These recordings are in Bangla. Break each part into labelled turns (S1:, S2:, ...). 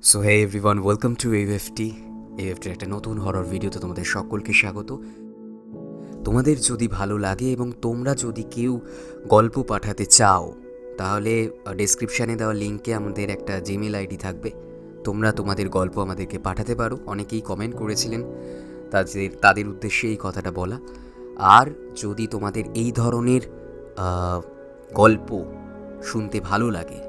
S1: So hey everyone, welcome to AFT. এএফটির একটা নতুন হরর ভিডিওতে তোমাদের সকলকে স্বাগত। তোমাদের যদি ভালো লাগে এবং তোমরা যদি কেউ গল্প পাঠাতে চাও, তাহলে ডেসক্রিপশানে দেওয়া লিঙ্কে আমাদের একটা জিমেল আইডি থাকবে। তোমরা তোমাদের গল্প আমাদেরকে পাঠাতে পারো। অনেকেই কমেন্ট করেছিলেন, তাদের উদ্দেশ্যে এই কথাটা বলা। আর যদি তোমাদের এই ধরনের গল্প শুনতে ভালো লাগে,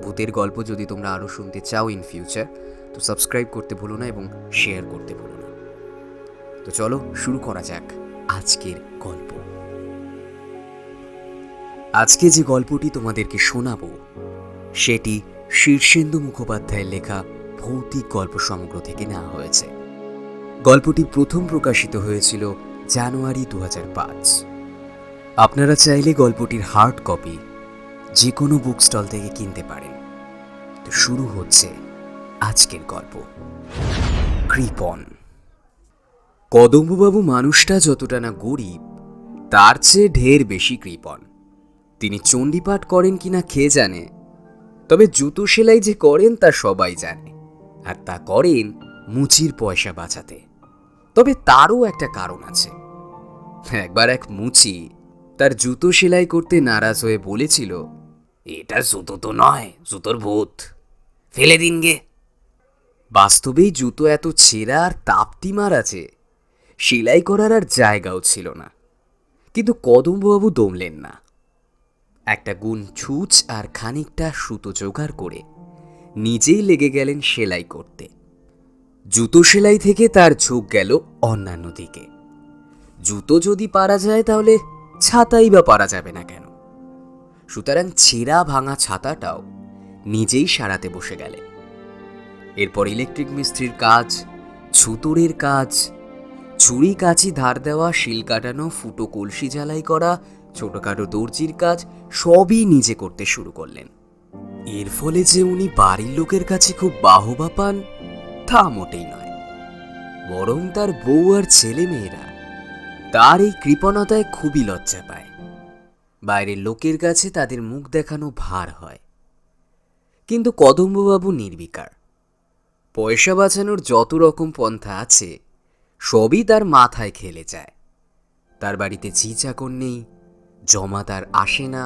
S1: ভূতের গল্প যদি তোমরা আরও শুনতে চাও ইন ফিউচার, তো সাবস্ক্রাইব করতে ভুলো না এবং শেয়ার করতে ভুলো না। তো চলো শুরু করা যাক আজকের গল্প। আজকে যে গল্পটি তোমাদেরকে শোনাবো সেটি শীর্ষেন্দু মুখোপাধ্যায়ের লেখা ভৌতিক গল্প সমগ্র থেকে নেওয়া হয়েছে। গল্পটি প্রথম প্রকাশিত হয়েছিল জানুয়ারি 2005। আপনারা চাইলে গল্পটির হার্ড কপি যে কোনো বুক স্টল থেকে কিনতে পারেন। তো শুরু হচ্ছে আজকের গল্প, কৃপণ। কদম্ববাবু মানুষটা যতটা না গরিব, তার চেয়ে ঢের বেশি কৃপণ। তিনি চণ্ডীপাঠ করেন কিনা কে জানে, তবে জুতো সেলাই যে করেন তা সবাই জানে, আর তা করেন মুচির পয়সা বাঁচাতে। তবে তারও একটা কারণ আছে। একবার এক মুচি তার জুতো সেলাই করতে নারাজ হয়ে বলেছিল, এটা জুতো তো নয়, জুতোর ভূত, ফেলে দিন গে। বাস্তবেই জুতো এত ছেঁড়া আর তাপ্তি মার আছে, সেলাই করার আর জায়গাও ছিল না। কিন্তু কদম্ববাবু দমলেন না। একটা গুণ ছুঁচ আর খানিকটা সুতো জোগাড় করে নিজেই লেগে গেলেন সেলাই করতে। জুতো সেলাই থেকে তার ঝোঁক গেল অন্যান্য দিকে। জুতো যদি পারা যায় তাহলে ছাতাই বা পারা যাবে না কেন? সুতরাং ছেঁড়া ভাঙা ছাতাটাও নিজেই সারাতে বসে গেলেন। এরপর ইলেকট্রিক মিস্ত্রির কাজ, ছুতোরের কাজ, ছুরি কাঁচি ধার দেওয়া, শিল কাটানো, ফুটো কলসি ঝালাই করা, ছোটখাটো দর্জির কাজ সবই নিজে করতে শুরু করলেন। এর ফলে যে উনি বাড়ির লোকের কাছে খুব বাহবা পান তা মোটেই নয়, বরং তার বউ আর ছেলে মেয়েরা তার এই কৃপণতায় খুবই লজ্জা পায়। বাইরের লোকের কাছে তাদের মুখ দেখানো ভার হয়। কিন্তু কদম্ববাবু নির্বিকার। পয়সা বাঁচানোর যত রকম পন্থা আছে সবই তার মাথায় খেলে যায়। তার বাড়িতে ঝি চাকর নেই, জমাদার আসে না,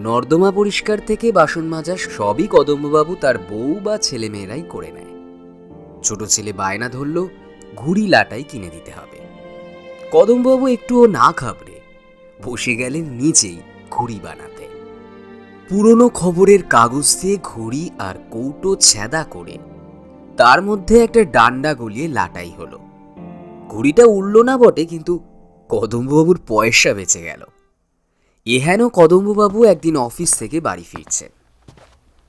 S1: নর্দমা পরিষ্কার থেকে বাসন মাজা সবই কদম্ববাবু তার বউ বা ছেলেমেয়েরাই করে নেয়। ছোট ছেলে বায়না ধরল ঘুড়ি লাটাই কিনে দিতে হবে। কদম্ববাবু একটুও না ঘাবড়ে বসে গেলেন নিজেই ঘুড়ি বানাতে। পুরনো খবরের কাগজ দিয়ে ঘুড়ি আর কৌটো ছেঁদা করে তার মধ্যে একটা ডান্ডা গলিয়ে লাটাই হলো। ঘুড়িটা উড়ল না বটে, কিন্তু কদম্ববাবুর পয়সা বেঁচে গেল। এহেন কদম্ববাবু একদিন অফিস থেকে বাড়ি ফিরছেন।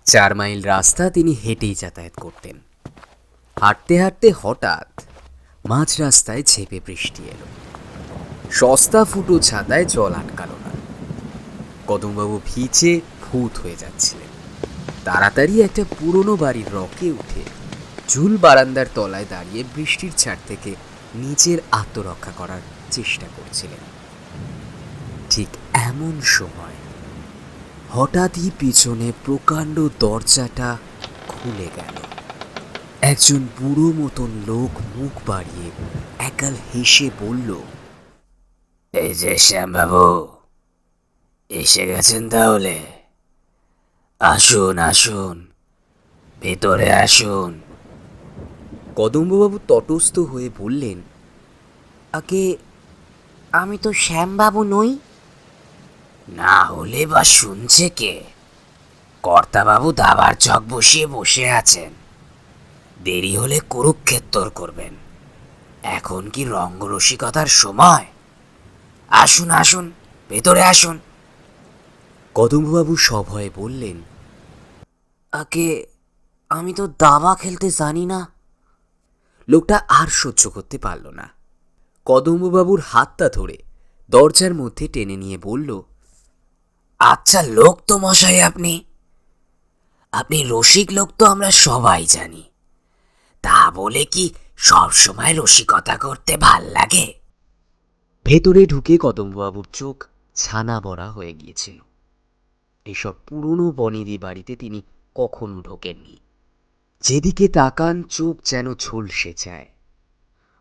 S1: 4 মাইল রাস্তা তিনি হেঁটেই যাতায়াত করতেন। হাঁটতে হাঁটতে হঠাৎ মাঝ রাস্তায় ঝেঁপে বৃষ্টি এলো। সস্তা ফুটো ছাতায় জল আটকাল না। কদম্ববাবু ভিজে ভূত হয়ে যাচ্ছিলেন। তাড়াতাড়ি একটা পুরনো বাড়ির রকে উঠে ঝুল বারান্দার তলায় দাঁড়িয়ে বৃষ্টির ছাড় থেকে নিজের আত্মরক্ষা করার চেষ্টা করছিলেন। ঠিক এমন সময় হঠাৎই পিছনে প্রকাণ্ড দরজাটা খুলে গেল। একজন বুড়ো মতন লোক মুখ বাড়িয়ে একগাল হেসে বলল, এই যে শ্যামবাবু, এসে গেছেন তাহলে? আসুন আসুন, ভেতরে আসুন। কদম্ববাবু তটস্থ হয়ে বললেন, আগে আমি তো শ্যামবাবু নই। না হলে বা শুনছে কে? কর্তাবাবু দাবার চক বসিয়ে বসে আছেন। দেরি হলে কুরুক্ষেত্তর করবেন। এখন কি রঙ্গরসিকতার সময়? আসুন আসুন, ভেতরে আসুন। কদম্ববাবু সভয়ে বললেন, আগে আমি তো দাবা খেলতে জানি না। লোকটা আর সহ্য করতে পারল না। কদম্ববাবুর হাতটা ধরে দরজার মধ্যে টেনে নিয়ে বলল, আচ্ছা লোক তো মশাই, আপনি আপনি রসিক লোক তো আমরা সবাই জানি। তা বলে কি সব সময় রসিকতা করতে ভাল লাগে? ভেতরে ঢুকে কদম্ববাবুর চোখ ছানা বড়া হয়ে গিয়েছিল। এইসব পুরনো বনেদি বাড়িতে তিনি কখনো ঢোকেননি। যেদিকে তাকান চোখ যেন ঝলসে যায়।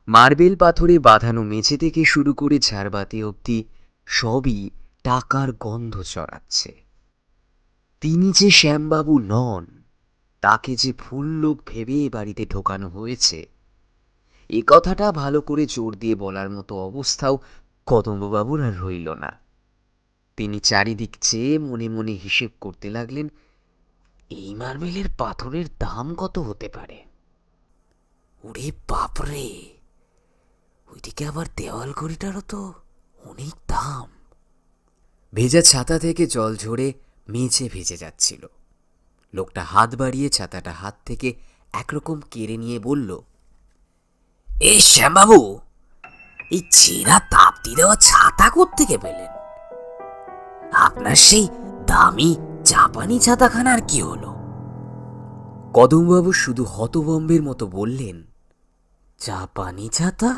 S1: মার্বেল পাথরে বাঁধানো মেঝে থেকে শুরু করে ঝাড়বাতি অবধি সবই টাকার গন্ধ ছড়াচ্ছে। তিনি যে শ্যামবাবু নন, তাকে যে ভুল লোক ভেবে এ বাড়িতে ঢোকানো হয়েছে, এ কথাটা ভালো করে জোর দিয়ে বলার মতো অবস্থাও কদম্ববাবুর আর রইল না। তিনি চারিদিক চেয়ে মনে মনে হিসেব করতে লাগলেন, এই মার্বেলের পাথরের দাম কত হতে পারে। ওরে বাপরে, ওইদিকে আবার দেওয়াল ঘড়িটারও তো অনেক দাম। ভেজা ছাতা থেকে জল ঝরে মেঝে ভেজে যাচ্ছিল। লোকটা হাত বাড়িয়ে ছাতাটা হাত থেকে একরকম কেড়ে নিয়ে বলল, এ শ্যামবাবু, এই ছেঁড়া তাপ্তি দেওয়া ছাতা কোত্থেকে পেলেন? আপনার সেই দামি জাপানি ছাতাখানার কি হলো? কদমবাবু শুধু হতভম্বের মতো বললেন, জাপানি ছাতা?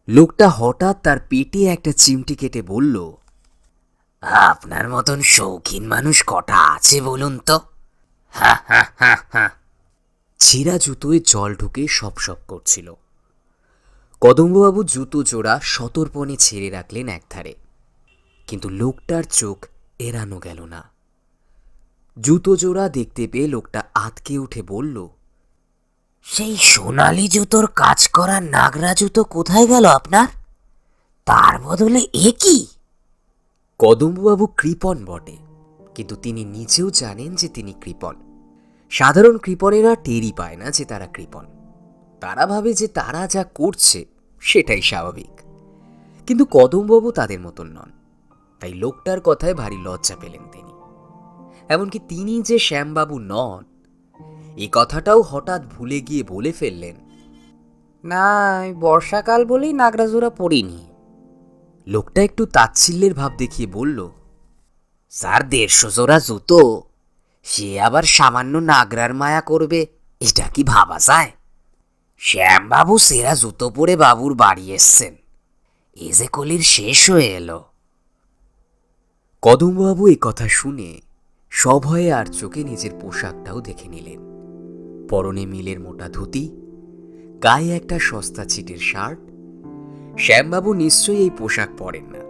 S1: লোকটা হঠাৎ তার পেটে একটা চিমটি কেটে বলল, আপনার মতন শৌখিন মানুষ কটা আছে বলুন তো? হা হা হা হা। ছেঁড়া জুতোয় জল ঢুকে সপ সপ করছিল। কদম্ববাবু জুতো জোড়া সতর্পণে ছেড়ে রাখলেন একধারে, কিন্তু লোকটার চোখ এড়ানো গেল না। জুতো জোড়া দেখতে পেয়ে লোকটা আতকে উঠে বলল, সেই সোনালি জুতোর কাজ করা নাগরা জুতো কোথায় গেল আপনার? তার বদলে এ কি? কদম্ববাবু কৃপণ বটে, কিন্তু তিনি নিজেও জানেন যে তিনি কৃপণ। সাধারণ কৃপণেরা টেরই পায় না যে তারা কৃপণ। তারা ভাবে যে তারা যা করছে সেটাই স্বাভাবিক। কিন্তু কদম্ববাবু তাদের মতন নন, তাই লোকটার কথায় ভারী লজ্জা পেলেন তিনি। এমনকি তিনি যে শ্যামবাবু নন, এই কথাটাও হঠাৎ ভুলে গিয়ে বলে ফেললেন, না, বর্ষাকাল বলেই নাগরাজোড়া পড়িনি। লোকটা একটু তাচ্ছিল্যের ভাব দেখিয়ে বলল, স্যার 150 জোড়া জুতো, সে আবার সামান্য নাগরার মায়া করবে, এটা কি ভাবা যায়? শ্যামবাবু সেরা জুতো পরে বাবুর বাড়ি এসছেন, এ যে কলির শেষ হয়ে এলো। কদম্ববাবু এ কথা শুনে সভয়ে আর চোখে নিজের পোশাকটাও দেখে নিলেন। পরনে মিলের মোটা ধুতি, গায়ে একটা সস্তা ছিটের শার্ট। শ্যামবাবু নিশ্চয়ই এই পোশাক পরেন না।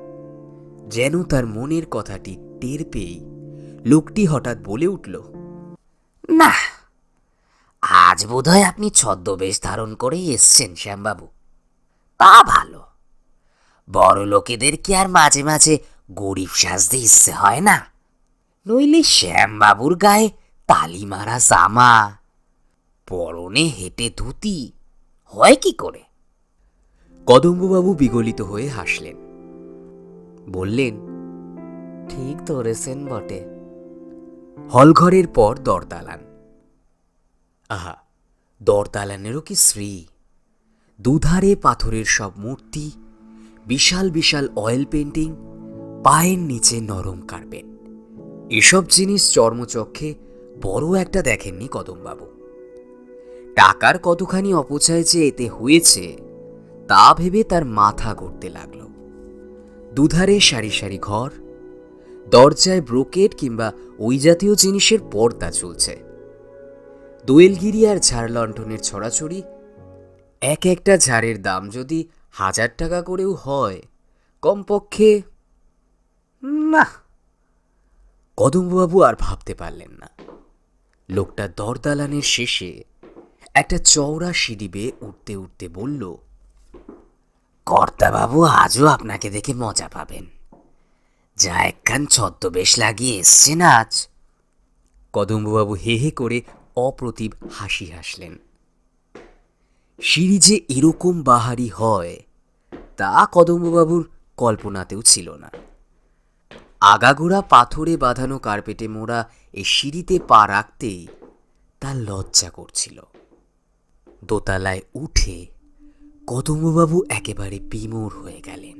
S1: যেন তার মনের কথাটি টের পেয়েই লোকটি হঠাৎ বলে উঠল, না, আজ বোধহয় আপনি ছদ্মবেশ ধারণ করেই এসছেন শ্যামবাবু। তা ভালো, বড় লোকেদের কি আর মাঝে মাঝে গরিব সাজতে ইচ্ছে হয় না? নইলে শ্যামবাবুর গায়ে তালি মারা জামা, পরনে হেঁটে ধুতি হয় কি করে? কদম্ববাবু বিগলিত হয়ে হাসলেন, বললেন, ঠিক ধরেছেন বটে। হলঘরের পর দরদালান। আহা, দরদালানেরও কি শ্রী! দুধারে পাথরের সব মূর্তি, বিশাল বিশাল অয়েল পেন্টিং, পায়ের নিচে নরম কার্পেট। এসব জিনিস চর্মচক্ষে বড় একটা দেখেননি কদমবাবু। টাকার কতখানি অপচয় যে এতে হয়েছে তা ভেবে তার মাথা ঘুরতে লাগলো। দুধারে সারি সারি ঘর, দরজায় ব্রোকেট কিংবা ওই জাতীয় জিনিসের পর্দা চলছে। দোয়েলগিরি আর ঝাড় লণ্ঠনের ছড়াছড়ি। এক একটা ঝাড়ের দাম যদি 1000 টাকা করেও হয়, কমপক্ষে না। কদম্ববাবু আর ভাবতে পারলেন না। লোকটা দরদালানের শেষে একটা চওড়া সিঁড়ি বেয়ে উঠতে উঠতে বলল, কর্তাবাবু আজও আপনাকে দেখে মজা পাবেন, যা একখান ছদ্মবেশ লাগিয়ে এসছেন আজ। কদম্ববাবু হে হে করে অপ্রতিভ হাসি হাসলেন। সিঁড়ি যে এরকম বাহারি হয় তা কদম্ববাবুর কল্পনাতেও ছিল না। আগাগোড়া পাথরে বাঁধানো কার্পেটে মোড়া এই সিঁড়িতে পা রাখতেই তার লজ্জা করছিল। দোতলায় উঠে কদম্ববাবু একেবারে বিমূঢ় হয়ে গেলেন।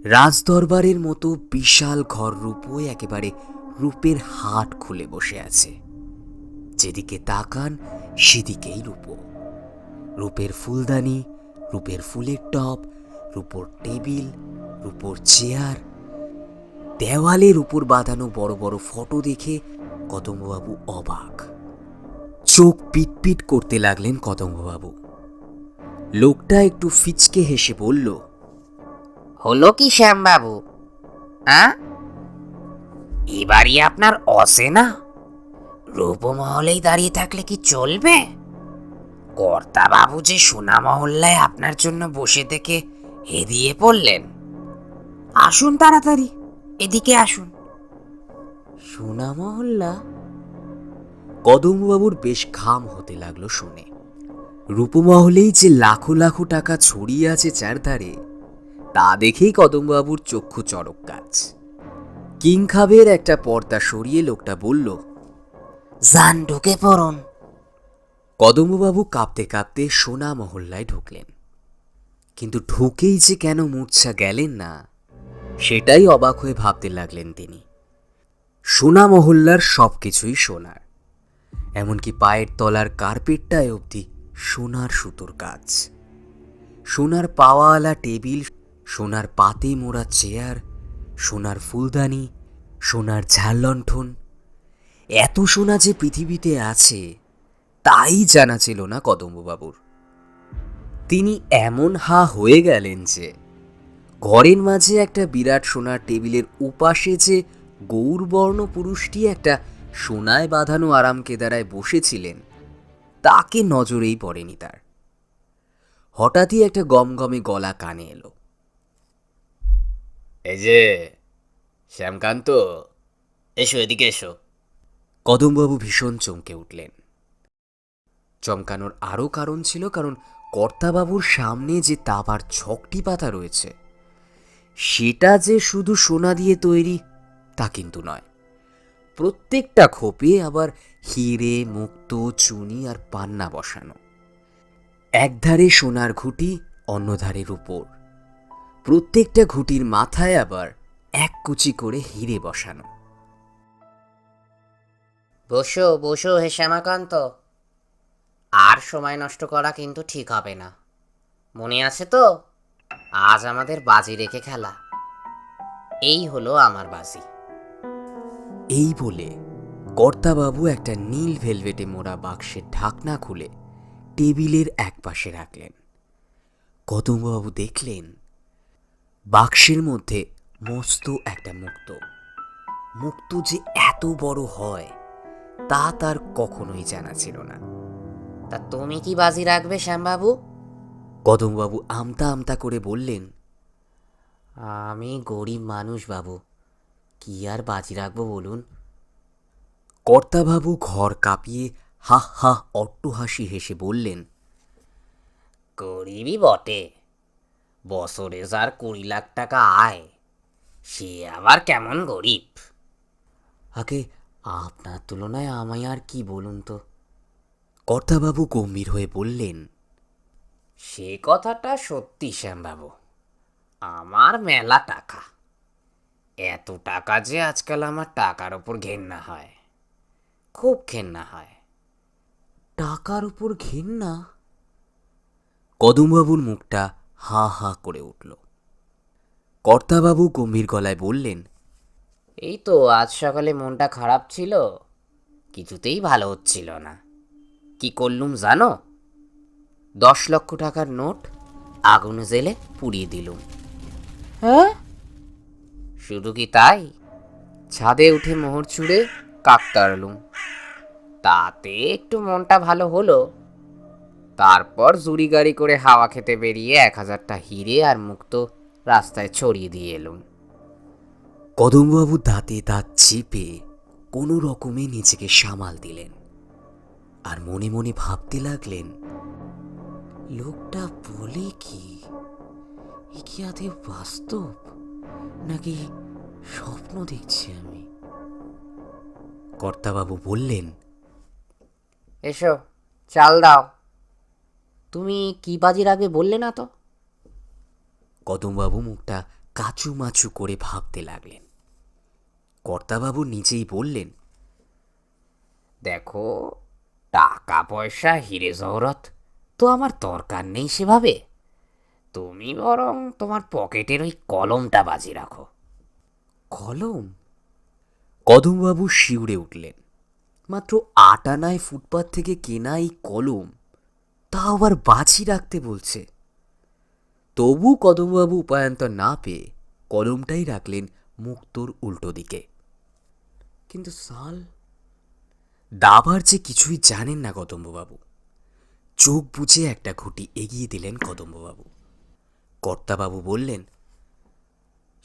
S1: রাজদরবারের মতো বিশাল ঘর রূপোয় একেবারে রূপের হাট খুলে বসে আছে। যেদিকে তাকান সেদিকেই রূপো। রূপের ফুলদানি, রূপের ফুলের টব, রূপোর টেবিল, রূপোর চেয়ার, দেওয়ালের উপর বাঁধানো বড় বড় ফটো দেখে কদম্ববাবু অবাক। চোখ পিটপিট করতে লাগলেন কদম্ববাবু। লোকটা একটু ফিচকে হেসে বলল,
S2: হলো কি শ্যামবাবু, এবারই আপনার অসেনা রূপমহলেই দাঁড়িয়ে থাকলে কি চলবে? কর্তাবাবু যে সোনা মহল্লায় আপনার জন্য বসে থেকে হেদিয়ে পড়লেন। আসুন তাড়াতাড়ি, এদিকে আসুন।
S1: সোনা মহল্লা? কদম্ববাবুর বেশ ঘাম হতে লাগলো শুনে। রূপমহলেই যে লাখো লাখো টাকা ছড়িয়ে আছে চারধারে, তা দেখেই কদম্ববাবুর চক্ষু চড়ক গাছ। কিংখাবের একটা পর্দা সরিয়ে লোকটা বলল,
S2: যান, ঢুকে পড়ুন।
S1: কদম্ববাবু কাঁপতে কাঁপতে সোনা মহল্লায় ঢুকলেন। কিন্তু ঢুকেই যে কেন মূর্ছা গেলেন না, সেটাই অবাক হয়ে ভাবতে লাগলেন তিনি। সোনা মহল্লার সবকিছুই সোনার, এমনকি পায়ের তলার কার্পেটটায় অবধি সোনার সুতোর কাজ। সোনার পাওয়াওয়ালা টেবিল, সোনার পাতে মোড়া চেয়ার, সোনার ফুলদানি, সোনার ঝাড়লণ্ঠন। এত সোনা যে পৃথিবীতে আছে তাই জানা ছিল না কদম্ববাবুর। তিনি এমন হা হয়ে গেলেন যে ঘরের মাঝে একটা বিরাট সোনার টেবিলের উপাশে যে গৌরবর্ণ পুরুষটি একটা সোনায় বাঁধানো আরাম কেদারায় বসেছিলেন তাকে নজরেই পড়েনি তার। হঠাৎই একটা গমগমে গলা কানে এলো, এই যে শ্যামকান্ত,
S2: এসো, এদিকে এসো।
S1: কদম্ববাবু ভীষণ চমকে উঠলেন। চমকানোর আরও কারণ ছিল, কারণ কর্তাবাবুর সামনে যে তাবার ছকটি পাতা রয়েছে সেটা যে শুধু সোনা দিয়ে তৈরি তা কিন্তু নয়। প্রত্যেকটা খোপে আবার হিরে, মুক্তো, চুনি আর পান্না বসানো। একধারে সোনার ঘুঁটি, অন্যধারে রূপোর। প্রত্যেকটা ঘুঁটির মাথায় আবার এক কুচি করে হিরে বসানো।
S2: বসো বসো হে শ্যামাকান্ত, আর সময় নষ্ট করা কিন্তু ঠিক হবে না। মনে আছে তো, আজ আমাদের বাজি রেখে খেলা। এই হলো আমার বাজি।
S1: এই বলে কর্তাবাবু একটা নীল ভেলভেটে মোড়া বাক্সের ঢাকনা খুলে টেবিলের একপাশে রাখলেন। কদম্ববাবু দেখলেন বাক্সের মধ্যে মস্ত একটা মুক্তো। মুক্তো যে এত বড় হয় তা তার কখনোই জানা ছিল না।
S2: তা তুমি কি বাজি রাখবে শ্যামবাবু?
S1: কদম্ববাবু আমতা আমতা করে বললেন,
S2: আমি গরিব মানুষ বাবু, কি আর বাজি রাখবো বলুন।
S1: কর্তাবাবু ঘর কাঁপিয়ে হা হা অট্টহাসি হেসে বললেন,
S2: গরিবই বটে, বছরে যার 20 লাখ টাকা আয়, সে আবার কেমন গরিব?
S1: আগে আপনার তুলনায় আমায় আর কি বলুন তো। কর্তাবাবু গম্ভীর হয়ে বললেন,
S2: সে কথাটা সত্যি শ্যামবাবু, আমার মেলা টাকা। এত টাকা যে আজকাল আমার টাকার ওপর ঘেন্না হয়, খুব ঘেন্না হয়।
S1: টাকার উপর ঘেন্না? কদমবাবুর মুখটা হা হা করে উঠল। কর্তাবাবু গম্ভীর গলায় বললেন,
S2: এই তো আজ সকালে মনটা খারাপ ছিল, কিছুতেই ভালো হচ্ছিল না। কি করলুম জানো? 10 লক্ষ টাকার নোট আগুনে জেলে পুড়িয়ে দিলুম।
S1: হ্যাঁ?
S2: শুধু কি তাই, ছাদে উঠে মোহর ছুঁড়ে কাক তাড়লুম। তাতে একটু মনটা ভালো হলো। তারপর জুড়ি গাড়ি করে হাওয়া খেতে বেরিয়ে 1000টা হিরে আর মুক্তো রাস্তায় ছড়িয়ে দিয়ে এলুম।
S1: কদমবাবু দাঁতে দাঁত চেপে কোনো রকমে নিজেকে সামাল দিলেন আর মনে মনে ভাবতে লাগলেন, লোকটা বলে কি, এ কি আদৌ বাস্তব নাকি স্বপ্ন দেখছি আমি? কর্তাবাবু বললেন,
S2: এসো, চাল দাও। তুমি কি বাজি রাখবে বললে না তো?
S1: কদমবাবু মুখটা কাচু মাচু করে ভাবতে লাগলেন। কর্তাবাবু নিজেই বললেন,
S2: দেখো, টাকা পয়সা হিরে জহরত তো আমার দরকার নেই সেভাবে। তুমি বরং তোমার পকেটের ওই কলমটা বাজি রাখো।
S1: কলম? কদমবাবু শিউরে উঠলেন। মাত্র 8 আনায় ফুটপাত থেকে কেনা এই কলম তা আবার বাজি রাখতে বলছে। তবু কদমবাবু উপায়ান্তর না পেয়ে কলমটাই রাখলেন মুক্তোর উল্টো দিকে। কিন্তু সাল দাবার যে কিছুই জানেন না কদম্ববাবু। চোখ বুজে একটা ঘুঁটি এগিয়ে দিলেন কদম্ববাবু। কর্তাবাবু বললেন,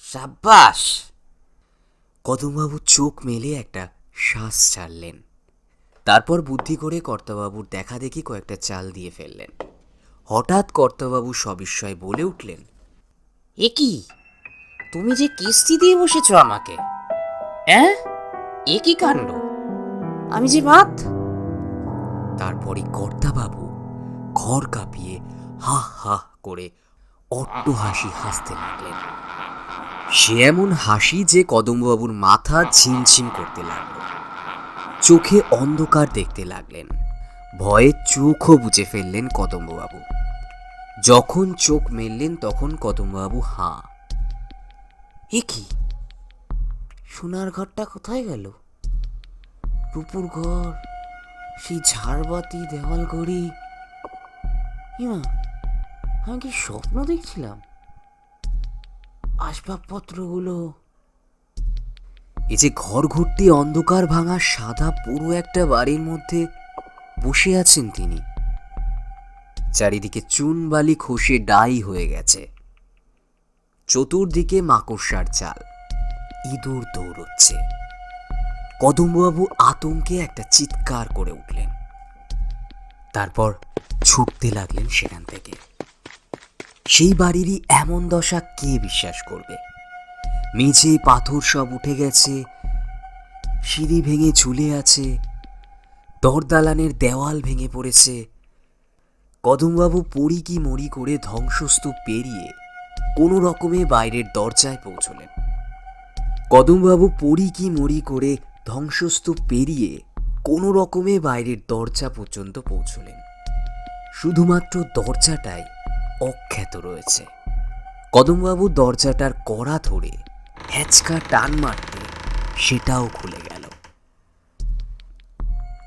S2: সাব্বাস।
S1: কদমবাবু চোখ মেলে একটা শ্বাস ছাড়লেন। তারপর বুদ্ধি করে কর্তাবাবুর দেখা দেখি কয়েকটা চাল দিয়ে ফেললেন। হঠাৎ কর্তাবাবু সবিস্ময়ে বলে উঠলেন,
S2: এ কি, তুমি যে কিস্তি দিয়ে বসেছ আমাকে? হ্যাঁ, এ কি কাণ্ড! আমি যে বাদ।
S1: তারপরে কর্তাবাবু ঘর কাঁপিয়ে হা হা করে অট্ট হাসি হাসতে লাগলেন। সে এমন হাসি যে কদম্ববাবুর মাথা ঝিমঝিম করতে লাগলো। চোখে অন্ধকার দেখতে লাগলেন। ভয়ে চোখও বুজে ফেললেন কদম্ববাবু। যখন চোখ মেললেন তখন কদম্ববাবু হাঁ।
S2: এ কি, সোনার ঘরটা কোথায় গেল? রূপুর ঘর, সেই ঝাড়বাতি, দেওয়াল ঘড়ি। ইমা, আমি কি স্বপ্ন দেখছিলাম? আসবাবপত্রগুলো।
S1: এই যে ঘর ঘুরতে অন্ধকার ভাঙা সাদা পুরো একটা বাড়ির মধ্যে বসে আছেন তিনি। চারিদিকে চুন বালি খসে ডাই হয়ে গেছে। চতুর্দিকে মাকড়সার চাল, ইঁদুর দৌড়চ্ছে। কদম্ববাবু আতঙ্কে একটা চিৎকার করে উঠলেন। তারপর ছুটতে লাগলেন সেখান থেকে। সেই বাড়িরই এমন দশা কে বিশ্বাস করবে? মেঝে পাথর সব উঠে গেছে, সিঁড়ি ভেঙে ঝুলে আছে, দরদালানের দেওয়াল ভেঙে পড়েছে। কদমবাবু পড়ি কি মরি করে ধ্বংসস্তূপ পেরিয়ে কোনো রকমে বাইরের দরজায় পৌঁছলেন। কদমবাবু পড়ি কি মরি করে ধ্বংসস্তূপ পেরিয়ে কোনো রকমে বাইরের দরজা পর্যন্ত পৌঁছলেন। শুধুমাত্র দরজাটাই অক্ষত রয়েছে। কদমবাবু দরজাটার কড়া ধরে হ্যাচকা টান মারতে সেটাও খুলে গেল।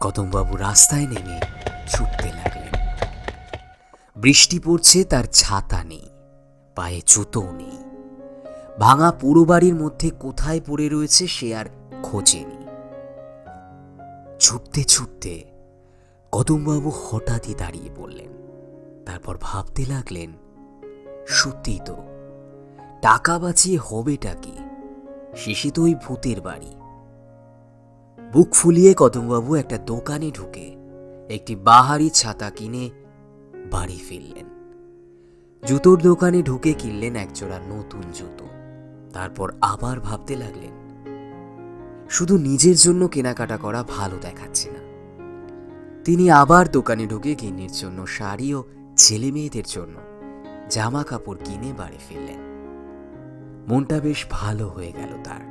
S1: কদমবাবু রাস্তায় নেমে ছুটতে লাগলেন। বৃষ্টি পড়ছে, তার ছাতা নেই, পায়ে জুতোও নেই। ভাঙা পুরো বাড়ির মধ্যে কোথায় পড়ে রয়েছে সে আর খোঁজেনি। ছুটতে ছুটতে কদমবাবু হঠাৎই দাঁড়িয়ে পড়লেন। তারপর ভাবতে লাগলেন, সত্যি তো, টাকা বাঁচিয়ে হবেটা কি? শেষে তো ওই ভূতের বাড়ি। বুক ফুলিয়ে কদমবাবু একটা দোকানে ঢুকে একটি বাহারি ছাতা কিনে বাড়ি ফিরলেন। জুতোর দোকানে ঢুকে কিনলেন একজোড়া নতুন জুতো। তারপর আবার ভাবতে লাগলেন, শুধু নিজের জন্য কেনাকাটা করা ভালো দেখাচ্ছে না। তিনি আবার দোকানে ঢুকে গিন্নির জন্য শাড়ি ও ছেলে মেয়েদের জন্য জামা কাপড় কিনে বাড়ি ফিরলেন। মনটা বেশ ভালো হয়ে গেল তার।